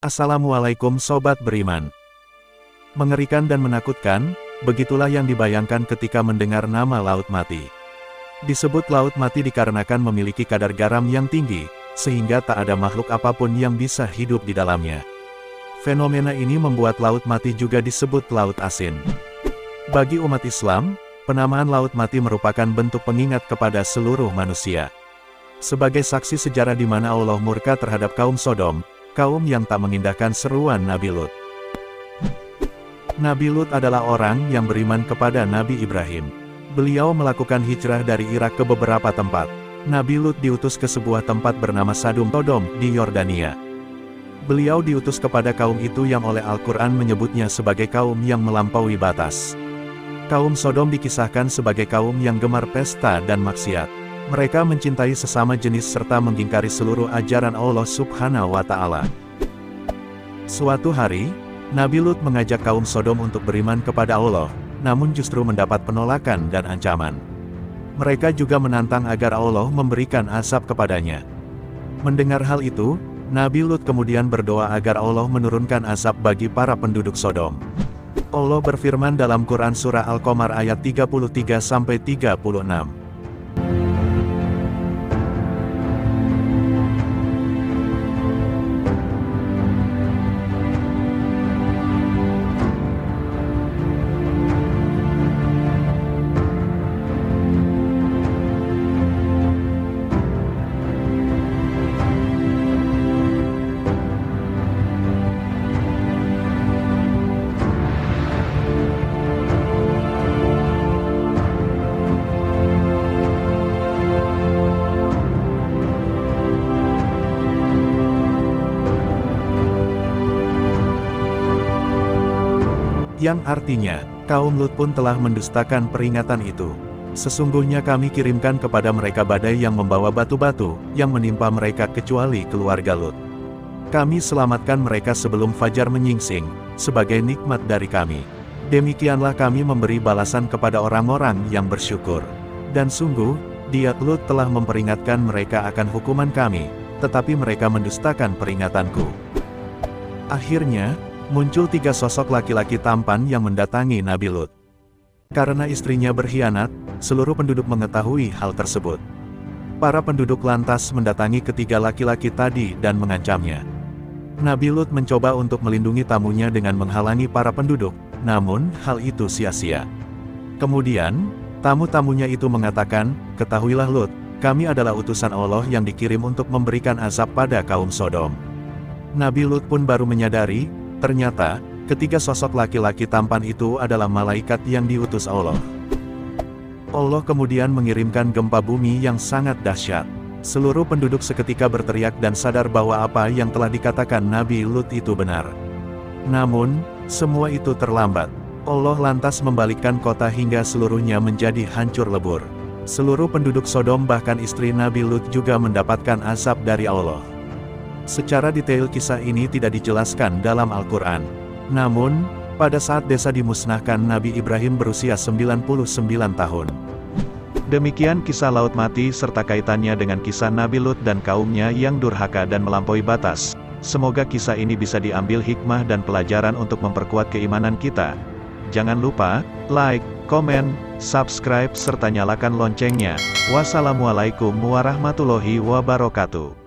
Assalamualaikum Sobat Beriman. Mengerikan dan menakutkan, begitulah yang dibayangkan ketika mendengar nama Laut Mati. Disebut Laut Mati dikarenakan memiliki kadar garam yang tinggi, sehingga tak ada makhluk apapun yang bisa hidup di dalamnya. Fenomena ini membuat Laut Mati juga disebut Laut Asin. Bagi umat Islam, penamaan Laut Mati merupakan bentuk pengingat kepada seluruh manusia. Sebagai saksi sejarah di mana Allah murka terhadap kaum Sodom, kaum yang tak mengindahkan seruan Nabi Lut. Nabi Lut adalah orang yang beriman kepada Nabi Ibrahim. Beliau melakukan hijrah dari Irak ke beberapa tempat. Nabi Lut diutus ke sebuah tempat bernama Sodom di Yordania. Beliau diutus kepada kaum itu yang oleh Al-Quran menyebutnya sebagai kaum yang melampaui batas. Kaum Sodom dikisahkan sebagai kaum yang gemar pesta dan maksiat. Mereka mencintai sesama jenis serta mengingkari seluruh ajaran Allah Subhanahu wa Ta'ala. Suatu hari, Nabi Lut mengajak kaum Sodom untuk beriman kepada Allah, namun justru mendapat penolakan dan ancaman. Mereka juga menantang agar Allah memberikan azab kepadanya. Mendengar hal itu, Nabi Lut kemudian berdoa agar Allah menurunkan azab bagi para penduduk Sodom. Allah berfirman dalam Quran Surah Al-Qamar ayat 33-36. Yang artinya, kaum Lut pun telah mendustakan peringatan itu. Sesungguhnya kami kirimkan kepada mereka badai yang membawa batu-batu, yang menimpa mereka kecuali keluarga Lut. Kami selamatkan mereka sebelum fajar menyingsing, sebagai nikmat dari kami. Demikianlah kami memberi balasan kepada orang-orang yang bersyukur. Dan sungguh, dia Lut telah memperingatkan mereka akan hukuman kami, tetapi mereka mendustakan peringatanku. Akhirnya, muncul 3 sosok laki-laki tampan yang mendatangi Nabi Lut. Karena istrinya berkhianat, seluruh penduduk mengetahui hal tersebut. Para penduduk lantas mendatangi ketiga laki-laki tadi dan mengancamnya. Nabi Lut mencoba untuk melindungi tamunya dengan menghalangi para penduduk, namun hal itu sia-sia. Kemudian, tamu-tamunya itu mengatakan, "Ketahuilah Lut, kami adalah utusan Allah yang dikirim untuk memberikan azab pada kaum Sodom." Nabi Lut pun baru menyadari, ternyata, ketiga sosok laki-laki tampan itu adalah malaikat yang diutus Allah. Allah kemudian mengirimkan gempa bumi yang sangat dahsyat. Seluruh penduduk seketika berteriak dan sadar bahwa apa yang telah dikatakan Nabi Lut itu benar. Namun, semua itu terlambat. Allah lantas membalikkan kota hingga seluruhnya menjadi hancur lebur. Seluruh penduduk Sodom bahkan istri Nabi Lut juga mendapatkan azab dari Allah. Secara detail kisah ini tidak dijelaskan dalam Al-Quran. Namun, pada saat desa dimusnahkan Nabi Ibrahim berusia 99 tahun. Demikian kisah Laut Mati serta kaitannya dengan kisah Nabi Lut dan kaumnya yang durhaka dan melampaui batas. Semoga kisah ini bisa diambil hikmah dan pelajaran untuk memperkuat keimanan kita. Jangan lupa, like, komen, subscribe serta nyalakan loncengnya. Wassalamualaikum warahmatullahi wabarakatuh.